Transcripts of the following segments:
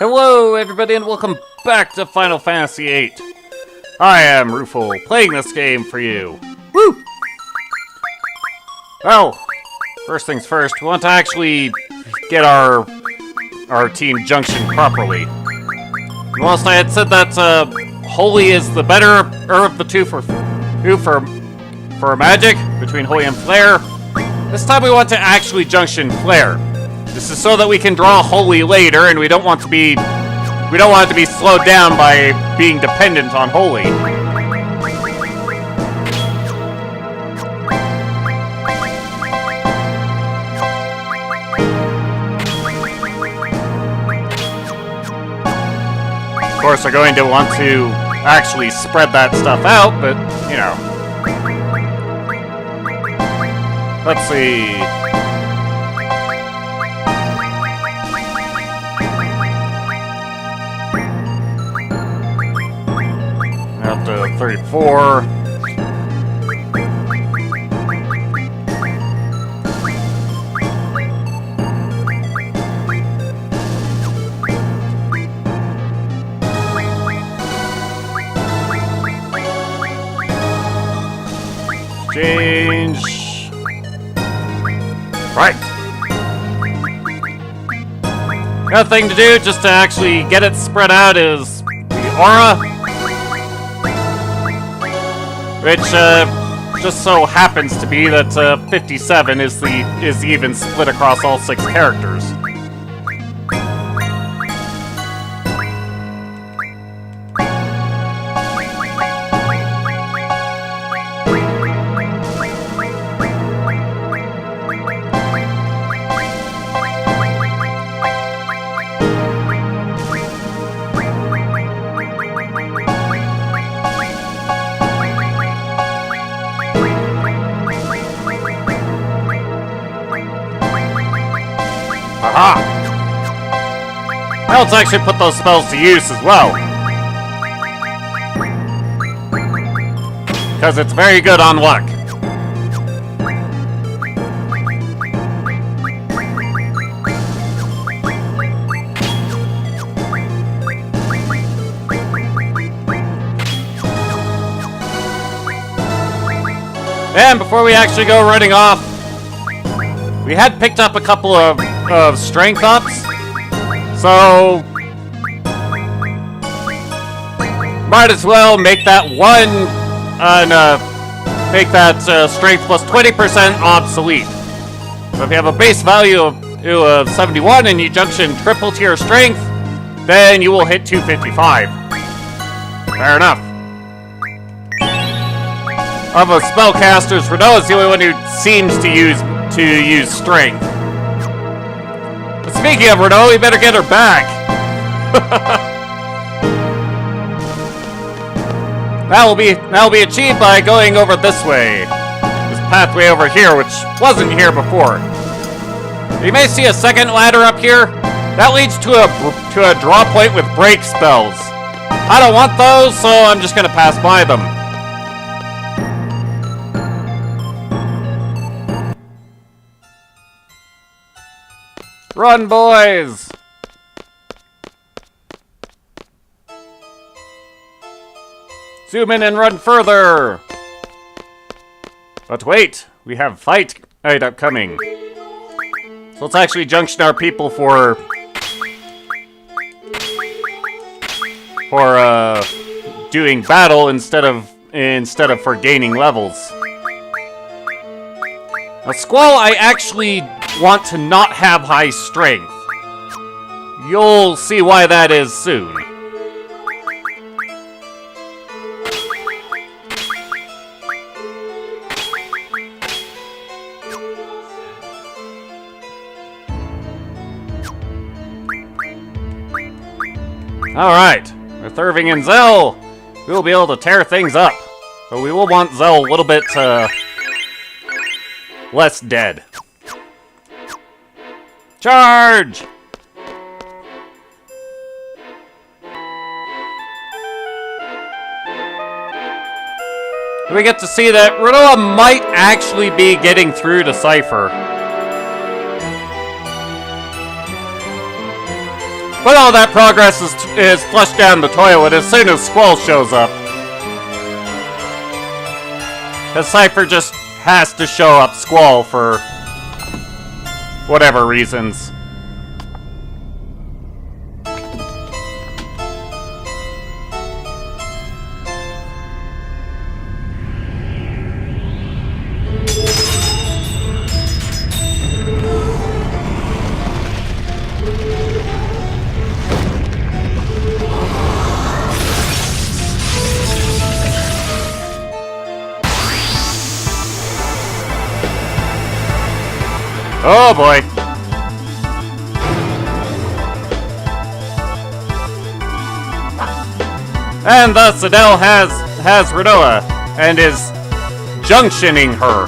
Hello everybody and welcome back to Final Fantasy VIII. I am Rufo, playing this game for you. Woo! Well, first things first, we want to actually get our team junction properly. Whilst I had said that Holy is the better of the two for magic, between Holy and Flare, this time we want to actually junction Flare. This is so that we can draw Holy later, and we don't want it to be slowed down by being dependent on Holy. Of course, we're going to want to actually spread that stuff out, but, you know. Let's see. Up to 34. Change. Right. Another thing to do, just to actually get it spread out, is the aura. Which, just so happens to be that 57 is even split across all 6 characters. Aha! Now let's actually put those spells to use as well. Because it's very good on luck. And before we actually go running off, we had picked up a couple of strength ups, so might as well make that one and make that strength plus 20% obsolete. So if you have a base value of 71 and you junction triple tier strength, then you will hit 255. Fair enough. Of the spellcasters, Rinoa is the only one who seems to use strength. But speaking of Rinoa, we better get her back. That will be achieved by going over this way. This pathway over here, which wasn't here before. You may see a second ladder up here. That leads to a draw point with break spells. I don't want those, so I'm just gonna pass by them. Run, boys! Zoom in and run further! But wait, we have fight upcoming. So let's actually junction our people for doing battle instead of for gaining levels. Now, Squall, I actually want to not have high strength. You'll see why that is soon. Alright, with Irving and Zell, we'll be able to tear things up. But we will want Zell a little bit less dead. Charge! We get to see that Rinoa might actually be getting through to Seifer. But all that progress is flushed down the toilet as soon as Squall shows up. Because Seifer just has to show up Squall for whatever reasons. Oh boy. And thus Adel has Rinoa and is junctioning her.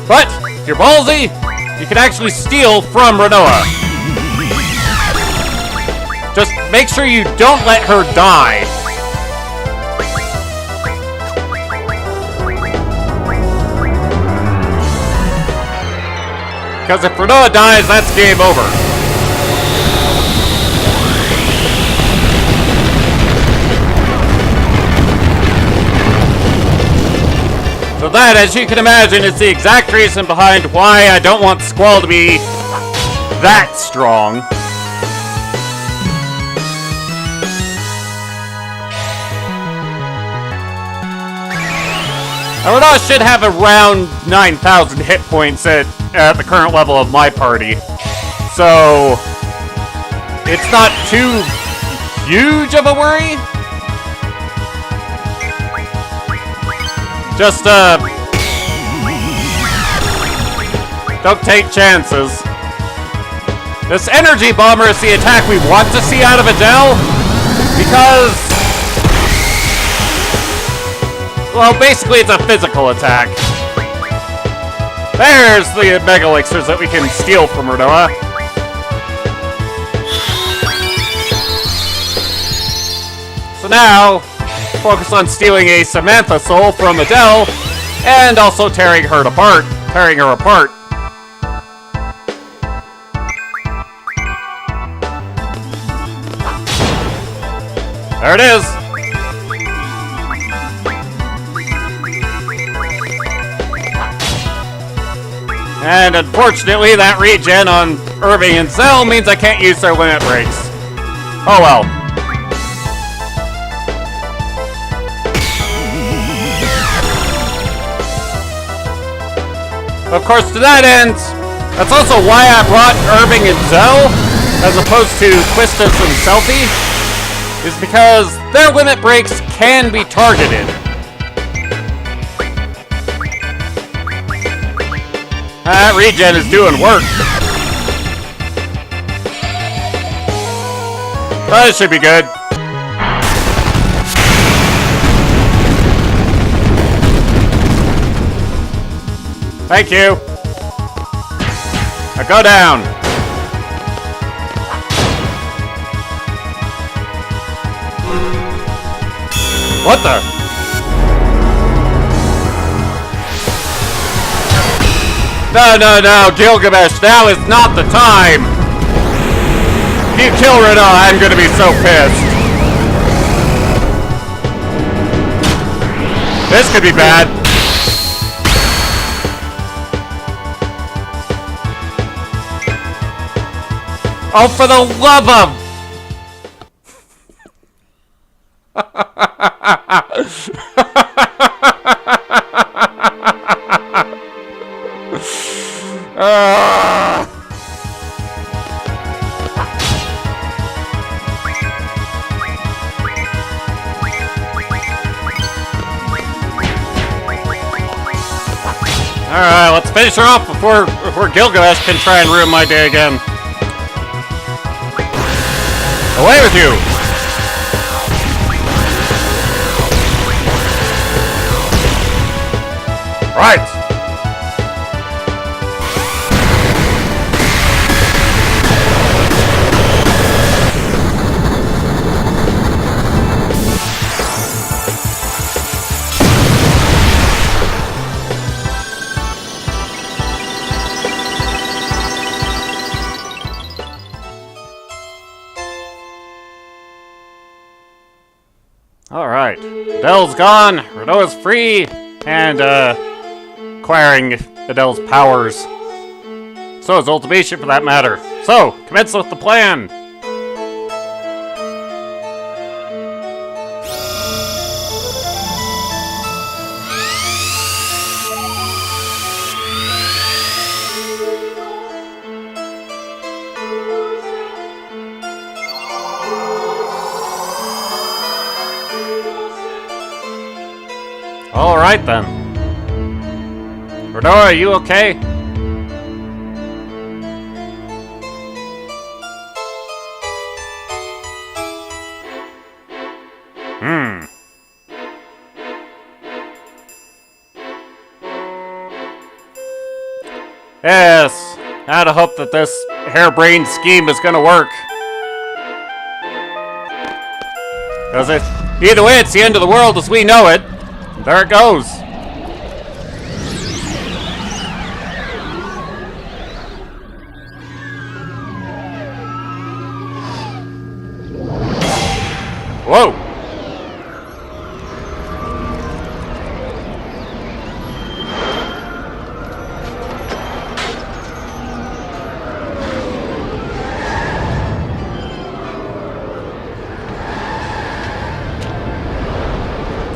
But if you're ballsy, you can actually steal from Rinoa. Just make sure you don't let her die. Because if Rinoa dies, that's game over. So that, as you can imagine, is the exact reason behind why I don't want Squall to be that strong. Rinoa should have around 9,000 hit points at the current level of my party. So it's not too huge of a worry. Just don't take chances. This energy bomber is the attack we want to see out of Adel, because, well, basically it's a physical attack. There's the Mega Elixirs that we can steal from Rinoa. So now, focus on stealing a Samantha soul from Adel, and also tearing her apart. There it is. And unfortunately, that regen on Irving and Zell means I can't use their limit breaks. Oh well. Of course, to that end, that's also why I brought Irving and Zell, as opposed to Quistis and Selfie, is because their limit breaks can be targeted. That regen is doing work. But it should be good. Thank you. Now go down. What the? No, Gilgamesh, now is not the time. If you kill Rinoa, I'm gonna be so pissed. This could be bad. Oh, for the love of... Alright, let's finish her off before Gilgamesh can try and ruin my day again. Away with you! Right! Alright. Adel's gone, Rinoa's free, and acquiring Adel's powers. So is Ultimecia for that matter. So, commence with the plan! Alright then. Rinoa, are you okay? Yes, I had to hope that this harebrained scheme is gonna work. Because either way, it's the end of the world as we know it. There it goes. Whoa.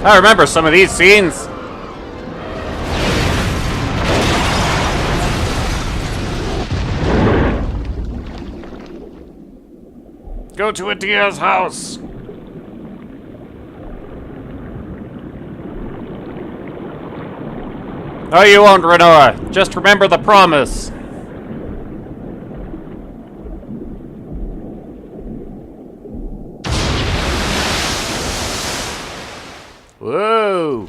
I remember some of these scenes. Go to Adia's house. No, you won't, Rinoa. Just remember the promise. Whoa!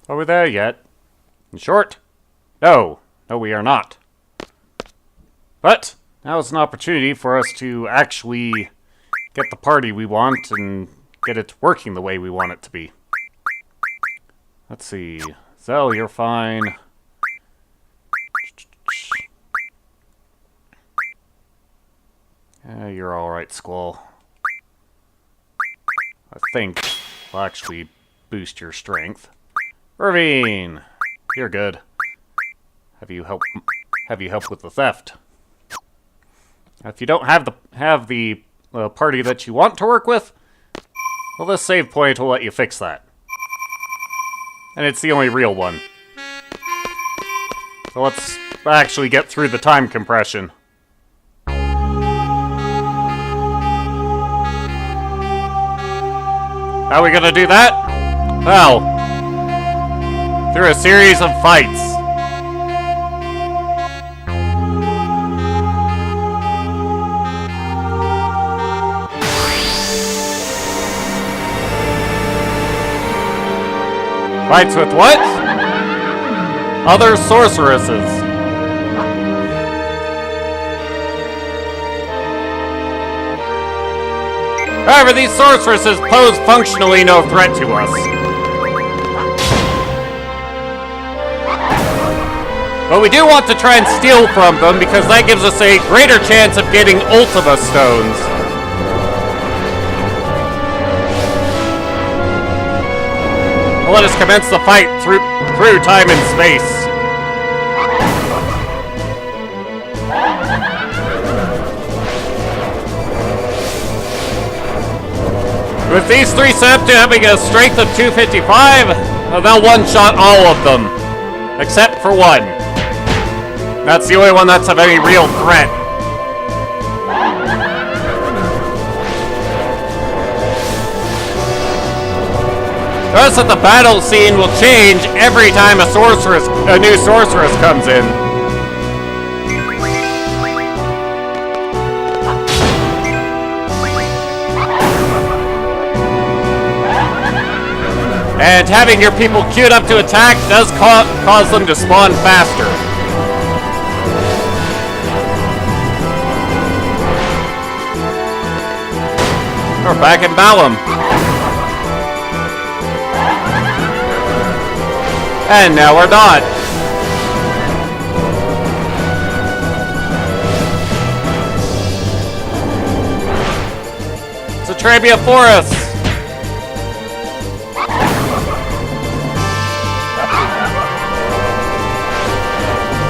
Are we there yet? In short? No. No, we are not. But now is an opportunity for us to actually get the party we want and get it working the way we want it to be. Let's see. Zell, you're fine. You're alright, Squall. I think will actually boost your strength. Irvine! You're good. Have you helped with the theft? If you don't have the party that you want to work with, well, this save point will let you fix that. And it's the only real one. So let's actually get through the time compression. How are we gonna do that? Well, through a series of fights. Fights with what? Other sorceresses. However, these sorceresses pose functionally no threat to us. But we do want to try and steal from them because that gives us a greater chance of getting Ultima stones. Let us commence the fight through time and space. With these three Septa having a strength of 255, they'll one-shot all of them. Except for one. That's the only one that's of any real threat. Notice that the battle scene will change every time a new sorceress comes in. And having your people queued up to attack does cause them to spawn faster. We're back in Balam. And now we're not. It's a Trabia Forest.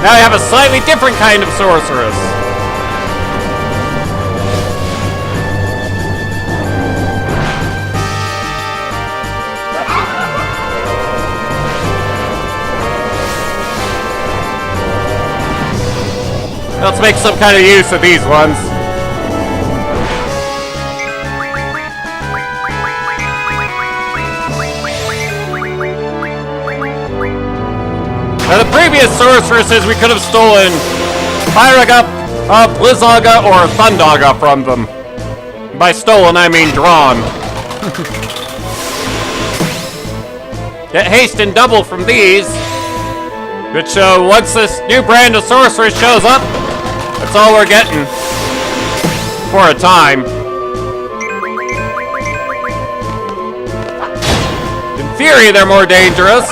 Now I have a slightly different kind of sorceress. Let's make some kind of use of these ones. Now the previous sorceresses we could have stolen Pyraga, Blizzaga, or Thundaga from them. By stolen I mean drawn. Get haste and double from these. Which once this new brand of sorceress shows up, that's all we're getting. For a time. In theory they're more dangerous.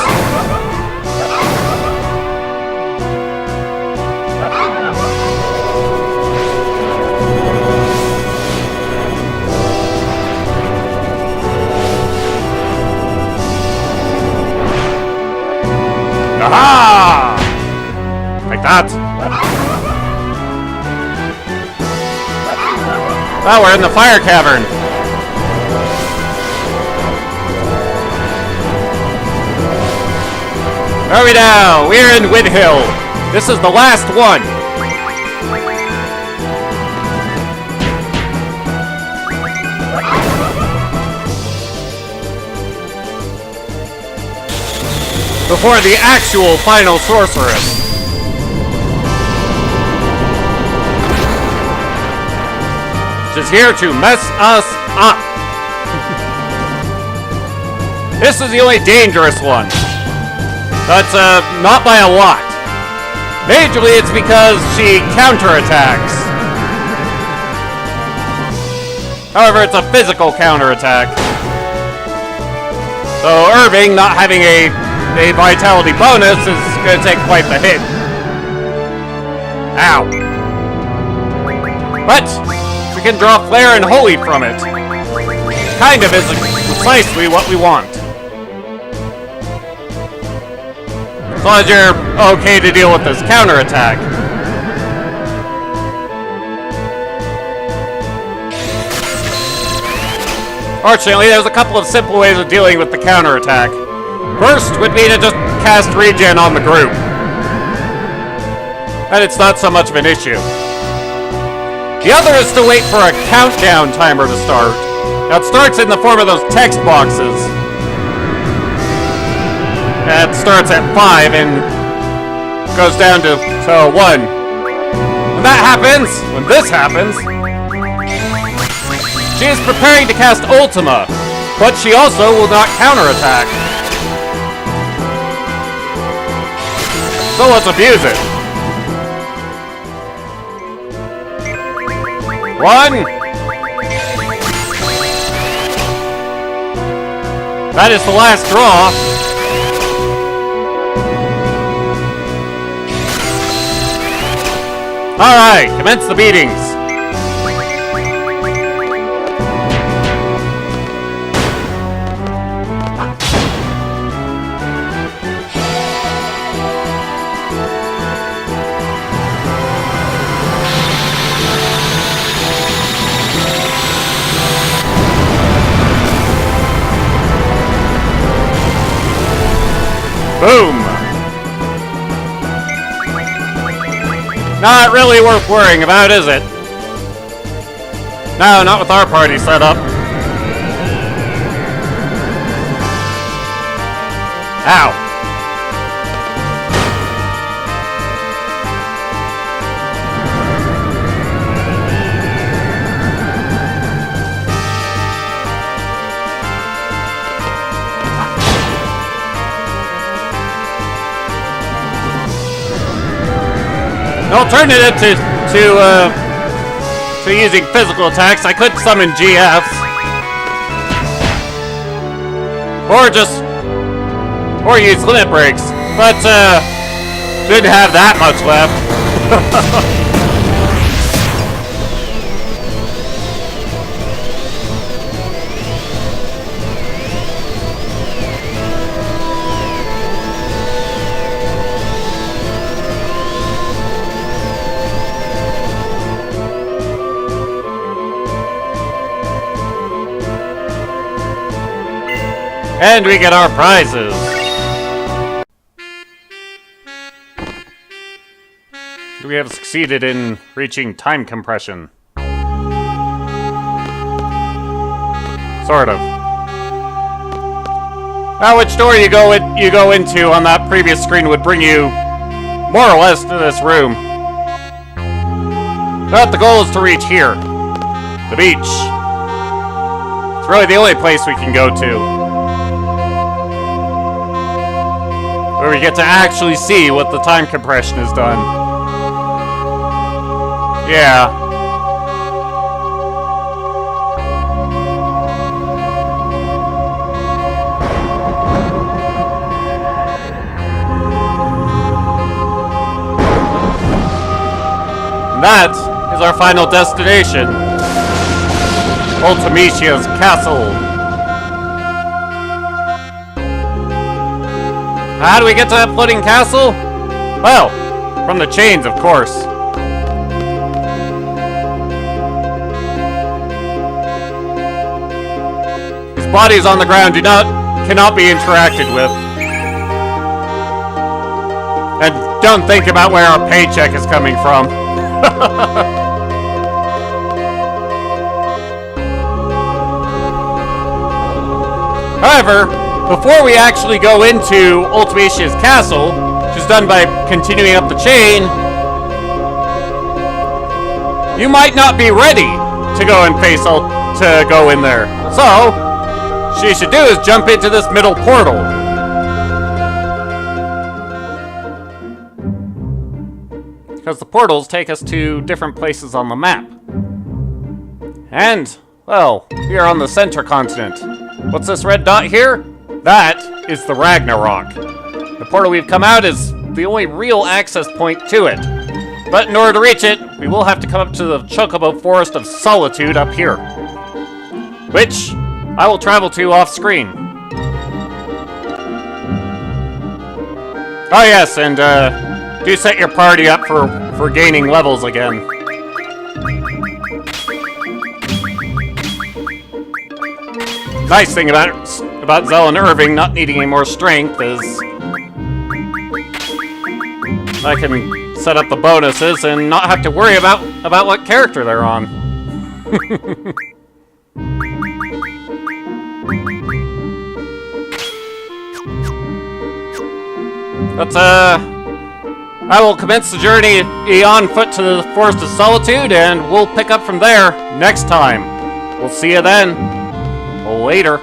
Aha! Like that. Well, we're in the fire cavern. Are we now? We're in Widhill. This is the last one. Before the actual final sorceress. She's here to mess us up. This is the only dangerous one. But, not by a lot. Majorly it's because she counterattacks. However, it's a physical counterattack. So Irving not having a vitality bonus is going to take quite the hit. Ow. But we can draw Flare and Holy from it. Kind of is precisely what we want. As long as you're okay to deal with this counterattack. Fortunately, there's a couple of simple ways of dealing with the counterattack. First would be to just cast regen on the group. And it's not so much of an issue. The other is to wait for a countdown timer to start. Now it starts in the form of those text boxes. It starts at 5 and goes down to 1. When that happens, when this happens, she is preparing to cast Ultima, but she also will not counterattack. So let's abuse it. 1. That is the last draw. Alright, commence the beatings. Boom! Not really worth worrying about, is it? No, not with our party set up. Ow. An alternative to using physical attacks, I could summon GFs. Or use limit breaks. But, didn't have that much left. And we get our prizes. We have succeeded in reaching time compression. Sort of. Now, which door you go into on that previous screen would bring you more or less to this room. But the goal is to reach here, the beach. It's really the only place we can go to, where we get to actually see what the time compression has done. Yeah. And that is our final destination. Ultimecia's castle. How do we get to that floating castle? Well, from the chains, of course. His bodies on the ground cannot be interacted with. And don't think about where our paycheck is coming from. However, before we actually go into Ultimecia's castle, which is done by continuing up the chain, you might not be ready to go and to go in there. So, what you should do is jump into this middle portal. Because the portals take us to different places on the map. And, well, we are on the center continent. What's this red dot here? That is the Ragnarok. The portal we've come out is the only real access point to it. But in order to reach it, we will have to come up to the Chocobo Forest of Solitude up here, which I will travel to off-screen. Oh yes, and do set your party up for gaining levels again. Nice thing about Zell and Irving not needing any more strength is I can set up the bonuses and not have to worry about what character they're on. But I will commence the journey on foot to the Forest of Solitude, and we'll pick up from there next time. We'll see you then. Later.